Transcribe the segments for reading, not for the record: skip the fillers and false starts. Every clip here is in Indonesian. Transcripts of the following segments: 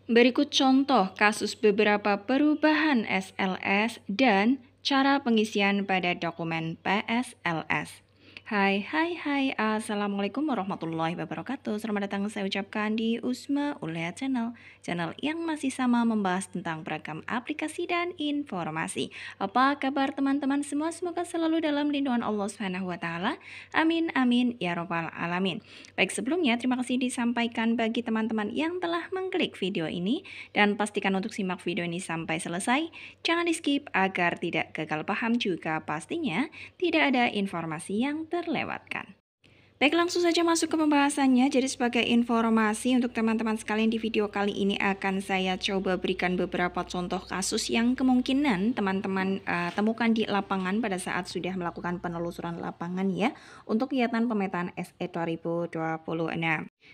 Berikut contoh kasus beberapa perubahan SLS dan cara pengisian pada dokumen PSLS. Hai, Assalamualaikum warahmatullahi wabarakatuh. Selamat datang saya ucapkan di Usma Ulia Channel yang masih sama membahas tentang beragam aplikasi dan informasi. Apa kabar teman-teman semua? Semoga selalu dalam lindungan Allah Subhanahu wa taala. Amin amin ya rabbal alamin. Baik, sebelumnya terima kasih disampaikan bagi teman-teman yang telah mengklik video ini dan pastikan untuk simak video ini sampai selesai. Jangan di-skip agar tidak gagal paham, juga pastinya tidak ada informasi yang terlewatkan. Baik, langsung saja masuk ke pembahasannya. Jadi sebagai informasi untuk teman-teman sekalian, di video kali ini akan saya coba berikan beberapa contoh kasus yang kemungkinan teman-teman temukan di lapangan pada saat sudah melakukan penelusuran lapangan ya, untuk kegiatan pemetaan SE 2026.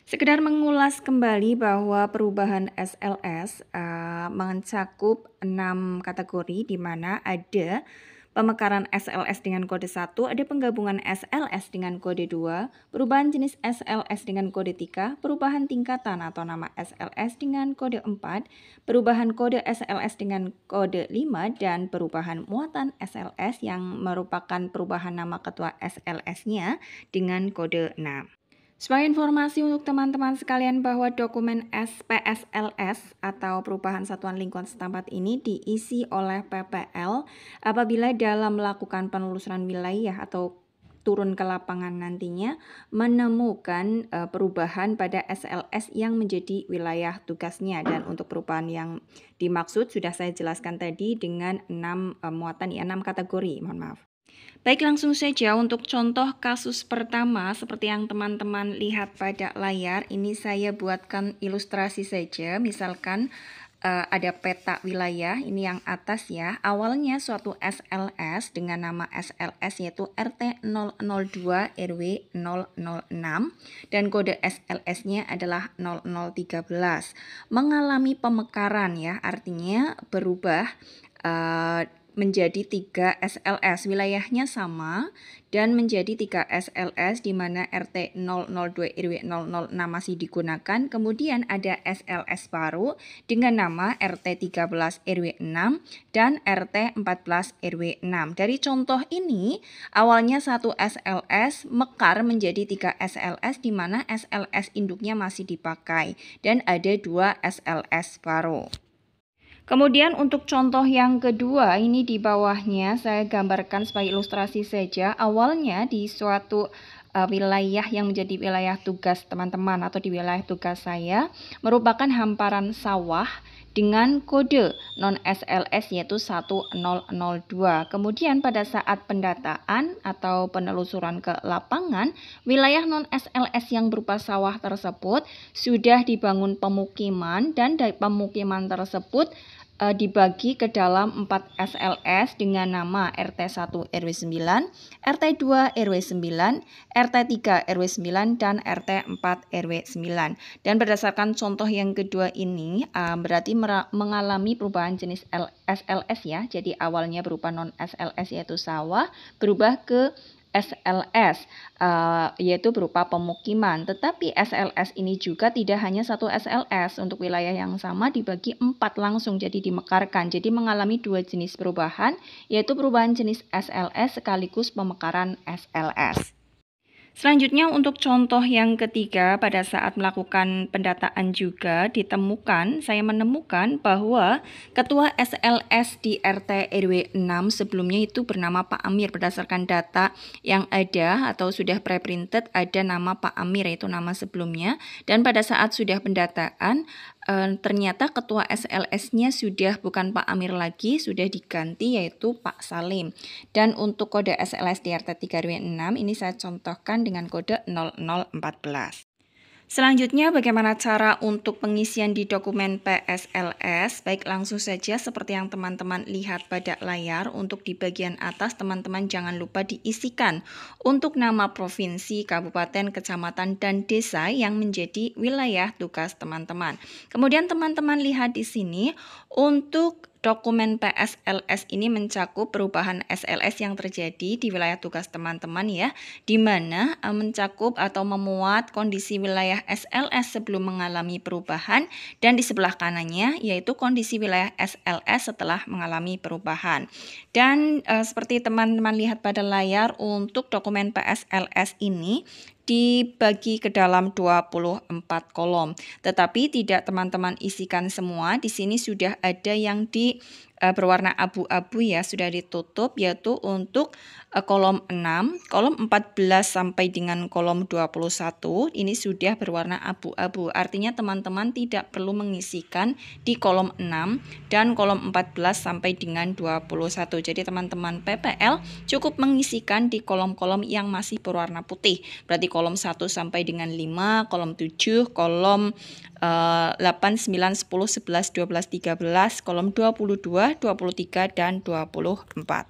Sekedar mengulas kembali bahwa perubahan SLS mencakup 6 kategori, di mana ada pemekaran SLS dengan kode 1, ada penggabungan SLS dengan kode 2, perubahan jenis SLS dengan kode 3, perubahan tingkatan atau nama SLS dengan kode 4, perubahan kode SLS dengan kode 5, dan perubahan muatan SLS yang merupakan perubahan nama ketua SLS-nya dengan kode 6. Sebagai informasi untuk teman-teman sekalian bahwa dokumen SPSLS atau perubahan satuan lingkungan setempat ini diisi oleh PPL apabila dalam melakukan penelusuran wilayah atau turun ke lapangan nantinya menemukan perubahan pada SLS yang menjadi wilayah tugasnya. Dan untuk perubahan yang dimaksud sudah saya jelaskan tadi dengan 6 muatan ya, 6 kategori, mohon maaf. Baik, langsung saja untuk contoh kasus pertama seperti yang teman-teman lihat pada layar. Ini saya buatkan ilustrasi saja. Misalkan ada peta wilayah, ini yang atas ya. Awalnya suatu SLS dengan nama SLS yaitu RT 002 RW 006 dan kode SLS-nya adalah 0013. Mengalami pemekaran ya, artinya berubah menjadi 3 SLS, wilayahnya sama dan menjadi 3 SLS, di mana RT 002 RW 006 masih digunakan. Kemudian ada SLS baru dengan nama RT 13 RW 6 dan RT 14 RW 6. Dari contoh ini, awalnya satu SLS mekar menjadi 3 SLS, di mana SLS induknya masih dipakai dan ada 2 SLS baru. Kemudian untuk contoh yang kedua, ini di bawahnya saya gambarkan sebagai ilustrasi saja. Awalnya di suatu wilayah yang menjadi wilayah tugas teman-teman atau di wilayah tugas saya merupakan hamparan sawah dengan kode non-SLS yaitu 1002. Kemudian pada saat pendataan atau penelusuran ke lapangan, wilayah non-SLS yang berupa sawah tersebut sudah dibangun pemukiman, dan dari pemukiman tersebut dibagi ke dalam 4 SLS dengan nama RT 1 RW 9, RT 2 RW 9, RT 3 RW 9, dan RT 4 RW 9. Dan berdasarkan contoh yang kedua ini berarti mengalami perubahan jenis SLS ya. Jadi awalnya berupa non SLS yaitu sawah, berubah ke SLS yaitu berupa pemukiman. Tetapi SLS ini juga tidak hanya satu SLS, untuk wilayah yang sama dibagi 4 langsung, jadi dimekarkan. Jadi mengalami 2 jenis perubahan, yaitu perubahan jenis SLS sekaligus pemekaran SLS. Selanjutnya untuk contoh yang ketiga, pada saat melakukan pendataan juga saya menemukan bahwa ketua SLS di RT RW 6 sebelumnya itu bernama Pak Amir. Berdasarkan data yang ada atau sudah preprinted, ada nama Pak Amir, yaitu nama sebelumnya. Dan pada saat sudah pendataan ternyata ketua SLS-nya sudah bukan Pak Amir lagi, sudah diganti yaitu Pak Salim. Dan untuk kode SLS di RT 3 RW 6 ini saya contohkan dengan kode 0014. Selanjutnya, bagaimana cara untuk pengisian di dokumen PSLS? Baik, langsung saja seperti yang teman-teman lihat pada layar. Untuk di bagian atas, teman-teman jangan lupa diisikan untuk nama provinsi, kabupaten, kecamatan, dan desa yang menjadi wilayah tugas teman-teman. Kemudian teman-teman lihat di sini, untuk dokumen PSLS ini mencakup perubahan SLS yang terjadi di wilayah tugas teman-teman ya, di mana mencakup atau memuat kondisi wilayah SLS sebelum mengalami perubahan, dan di sebelah kanannya yaitu kondisi wilayah SLS setelah mengalami perubahan. Dan seperti teman-teman lihat pada layar, untuk dokumen PSLS ini dibagi ke dalam 24 kolom. Tetapi tidak teman-teman isikan semua. Di sini sudah ada yang berwarna abu-abu ya, sudah ditutup, yaitu untuk kolom 6, kolom 14 sampai dengan kolom 21 ini sudah berwarna abu-abu. Artinya teman-teman tidak perlu mengisikan di kolom 6 dan kolom 14 sampai dengan 21. Jadi teman-teman PPL cukup mengisikan di kolom-kolom yang masih berwarna putih. Berarti kolom 1 sampai dengan 5, kolom 7, kolom 8, 9, 10, 11, 12, 13, kolom 22, 23, dan 24.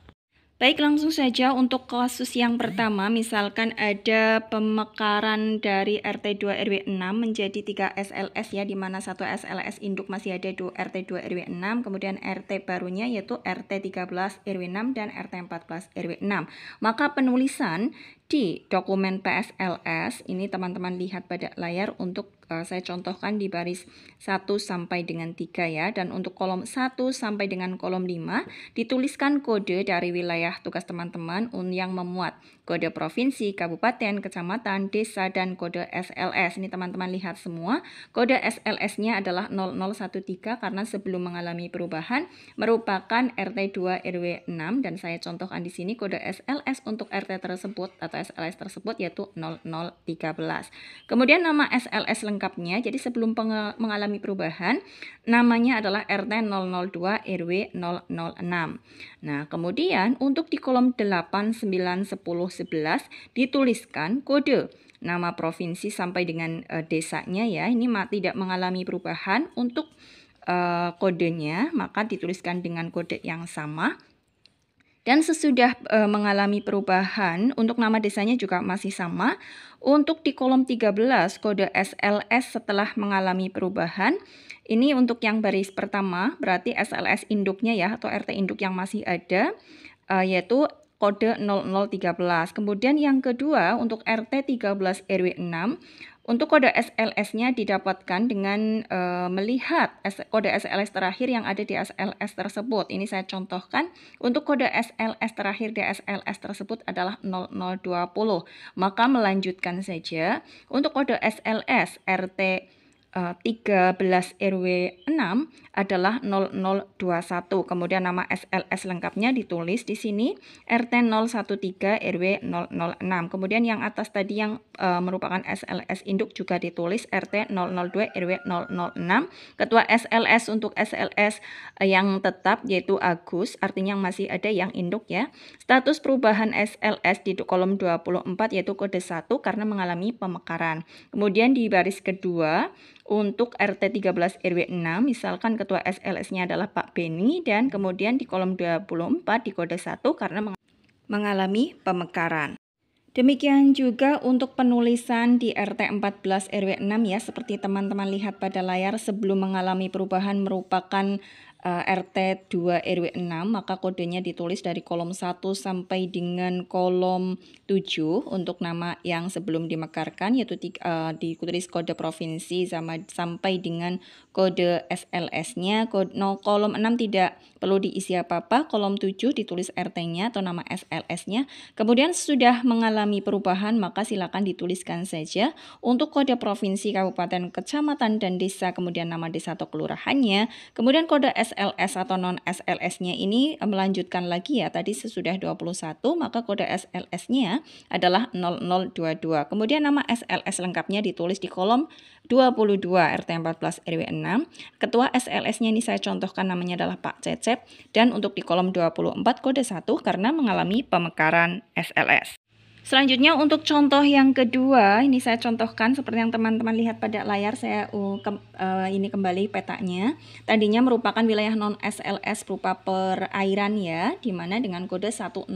Baik, langsung saja untuk kasus yang pertama, misalkan ada pemekaran dari RT2 RW 6 menjadi 3 SLS ya, di mana satu SLS induk masih ada RT2 RW 6, kemudian RT barunya yaitu RT 13 RW 6 dan RT 14 RW 6. Maka penulisan di dokumen PSLS ini teman-teman lihat pada layar, untuk saya contohkan di baris 1 sampai dengan 3 ya, dan untuk kolom 1 sampai dengan kolom 5 dituliskan kode dari wilayah tugas teman-teman yang memuat kode provinsi, kabupaten, kecamatan, desa, dan kode SLS. Ini teman-teman lihat semua, kode SLS-nya adalah 0013 karena sebelum mengalami perubahan merupakan RT2 RW 6, dan saya contohkan di sini kode SLS untuk RT tersebut atau SLS tersebut yaitu 0013. Kemudian nama SLS lengkapnya, jadi sebelum mengalami perubahan namanya adalah RT 002 RW 006. Nah, kemudian untuk di kolom 8, 9, 10, 11 dituliskan kode nama provinsi sampai dengan desanya ya. Ini tidak mengalami perubahan untuk kodenya, maka dituliskan dengan kode yang sama. Dan sesudah mengalami perubahan, untuk nama desanya juga masih sama. Untuk di kolom 13, kode SLS setelah mengalami perubahan, ini untuk yang baris pertama, berarti SLS induknya ya, atau RT induk yang masih ada, yaitu kode 0013. Kemudian yang kedua, untuk RT 13 RW 6, untuk kode SLS-nya didapatkan dengan melihat kode SLS terakhir yang ada di SLS tersebut. Ini saya contohkan, untuk kode SLS terakhir di SLS tersebut adalah 0020. Maka melanjutkan saja, untuk kode SLS RT 13 RW 6 adalah 0021. Kemudian nama SLS lengkapnya ditulis di sini RT 013 RW 006. Kemudian yang atas tadi yang merupakan SLS induk juga ditulis RT 002 RW 006. Ketua SLS untuk SLS yang tetap yaitu Agus, artinya masih ada yang induk ya. Status perubahan SLS di kolom 24 yaitu kode 1 karena mengalami pemekaran. Kemudian di baris kedua, untuk RT 13 RW 6, misalkan ketua SLS-nya adalah Pak Beni, dan kemudian di kolom 24 di kode 1 karena mengalami pemekaran. Demikian juga untuk penulisan di RT 14 RW 6 ya, seperti teman-teman lihat pada layar, sebelum mengalami perubahan merupakan RT 2 RW 6, maka kodenya ditulis dari kolom 1 sampai dengan kolom 7 untuk nama yang sebelum dimekarkan, yaitu ditulis kode provinsi sampai dengan kode SLS-nya. Kolom 6 tidak perlu diisi apa-apa, kolom 7 ditulis RT-nya atau nama SLS-nya. Kemudian sudah mengalami perubahan, maka silakan dituliskan saja untuk kode provinsi, kabupaten, kecamatan, dan desa, kemudian nama desa atau kelurahannya. Kemudian kode SLS atau non SLS-nya ini melanjutkan lagi ya, tadi sesudah 21, maka kode SLS-nya adalah 0022. Kemudian nama SLS lengkapnya ditulis di kolom 22 RT 14 RW 6. Ketua SLS-nya ini saya contohkan namanya adalah Pak Cecep, dan untuk di kolom 24 kode 1 karena mengalami pemekaran SLS. Selanjutnya untuk contoh yang kedua, ini saya contohkan seperti yang teman-teman lihat pada layar. Saya ini kembali petanya. Tadinya merupakan wilayah non SLS berupa perairan ya, dimana dengan kode 1002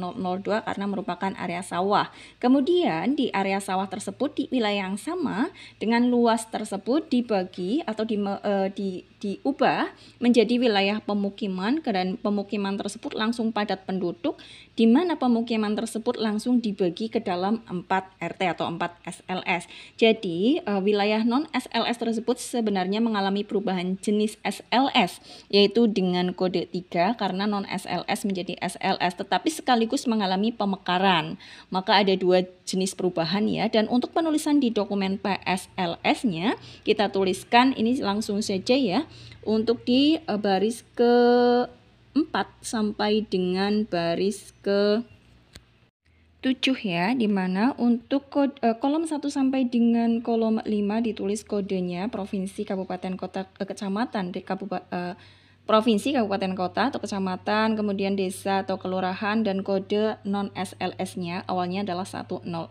karena merupakan area sawah. Kemudian di area sawah tersebut di wilayah yang sama dengan luas tersebut dibagi atau diubah menjadi wilayah pemukiman, dan pemukiman tersebut langsung padat penduduk, di mana pemukiman tersebut langsung dibagi ke dalam 4 RT atau 4 SLS. Jadi wilayah non SLS tersebut sebenarnya mengalami perubahan jenis SLS, yaitu dengan kode 3 karena non SLS menjadi SLS, tetapi sekaligus mengalami pemekaran. Maka ada dua jenis perubahan ya, dan untuk penulisan di dokumen PSLS-nya kita tuliskan ini langsung saja ya, untuk di baris ke 4 sampai dengan baris ke 7 ya, dimana untuk kolom 1 sampai dengan kolom 5 ditulis kodenya provinsi, kabupaten, kota, kecamatan, provinsi, kabupaten, kota, atau kecamatan, kemudian desa atau kelurahan, dan kode non SLS-nya awalnya adalah 1002.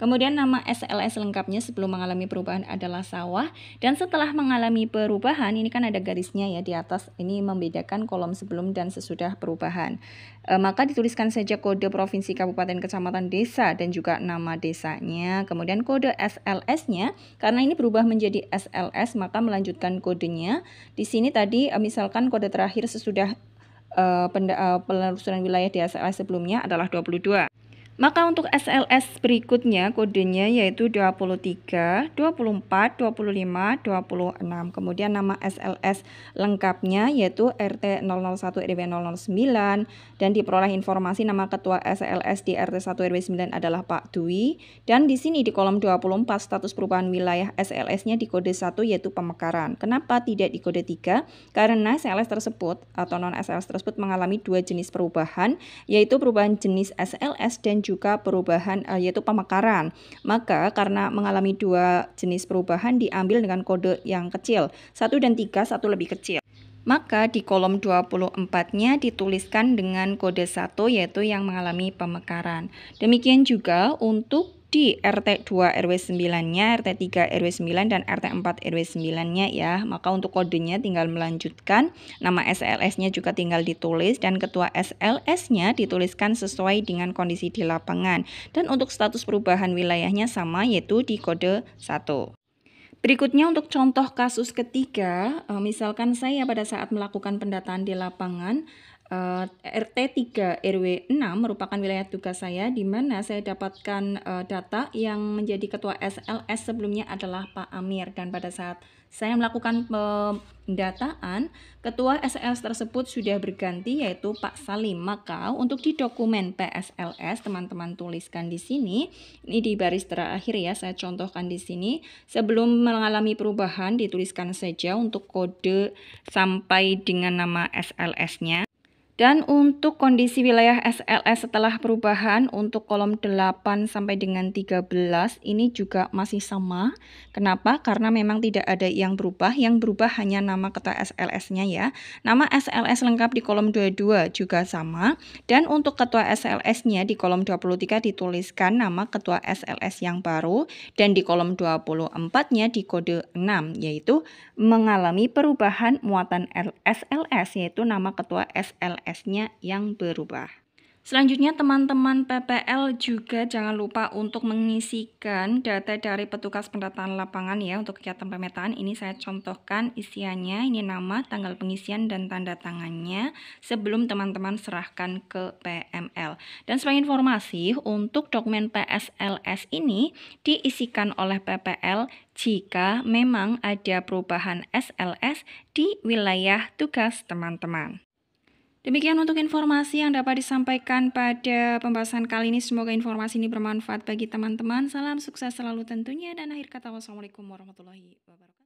Kemudian nama SLS lengkapnya sebelum mengalami perubahan adalah sawah, dan setelah mengalami perubahan, ini kan ada garisnya ya di atas, ini membedakan kolom sebelum dan sesudah perubahan. Maka dituliskan saja kode provinsi, kabupaten, kecamatan, desa, dan juga nama desanya. Kemudian kode SLS-nya, karena ini berubah menjadi SLS, maka melanjutkan kodenya. Di sini tadi misalkan kode terakhir sesudah penelusuran wilayah di SLS sebelumnya adalah 22. Maka untuk SLS berikutnya kodenya yaitu 23, 24, 25, 26. Kemudian nama SLS lengkapnya yaitu RT 001 RW 009, dan diperoleh informasi nama ketua SLS di RT 1 RW 9 adalah Pak Dwi. Dan di sini di kolom 24 status perubahan wilayah SLS-nya di kode 1 yaitu pemekaran. Kenapa tidak di kode 3? Karena SLS tersebut atau non SLS tersebut mengalami dua jenis perubahan, yaitu perubahan jenis SLS dan juga perubahan yaitu pemekaran. Maka karena mengalami dua jenis perubahan diambil dengan kode yang kecil, 1 dan 3, 1 lebih kecil. Maka di kolom 24-nya dituliskan dengan kode 1 yaitu yang mengalami pemekaran. Demikian juga untuk di RT 2 RW 9-nya, RT 3 RW 9, dan RT 4 RW 9-nya ya. Maka untuk kodenya tinggal melanjutkan, nama SLS-nya juga tinggal ditulis, dan ketua SLS-nya dituliskan sesuai dengan kondisi di lapangan. Dan untuk status perubahan wilayahnya sama yaitu di kode 1. Berikutnya untuk contoh kasus ketiga, misalkan saya pada saat melakukan pendataan di lapangan, RT 3 RW 6 merupakan wilayah tugas saya, di mana saya dapatkan data yang menjadi ketua SLS sebelumnya adalah Pak Amir, dan pada saat saya melakukan pendataan, ketua SLS tersebut sudah berganti yaitu Pak Salim. Maka untuk di dokumen PSLS teman-teman tuliskan di sini, ini di baris terakhir ya, saya contohkan di sini. Sebelum mengalami perubahan dituliskan saja untuk kode sampai dengan nama SLS-nya. Dan untuk kondisi wilayah SLS setelah perubahan untuk kolom 8 sampai dengan 13 ini juga masih sama. Kenapa? Karena memang tidak ada yang berubah hanya nama ketua SLS-nya ya. Nama SLS lengkap di kolom 22 juga sama. Dan untuk ketua SLS-nya di kolom 23 dituliskan nama ketua SLS yang baru, dan di kolom 24-nya di kode 6 yaitu mengalami perubahan muatan SLS, yaitu nama ketua SLS-nya yang berubah. Selanjutnya teman-teman PPL juga jangan lupa untuk mengisikan data dari petugas pendataan lapangan ya untuk kegiatan pemetaan. Ini saya contohkan isiannya, ini nama, tanggal pengisian, dan tanda tangannya sebelum teman-teman serahkan ke PML. Dan sebagai informasi, untuk dokumen PSLS ini diisikan oleh PPL jika memang ada perubahan SLS di wilayah tugas teman-teman. Demikian untuk informasi yang dapat disampaikan pada pembahasan kali ini. Semoga informasi ini bermanfaat bagi teman-teman. Salam sukses selalu tentunya, dan akhir kata wassalamualaikum warahmatullahi wabarakatuh.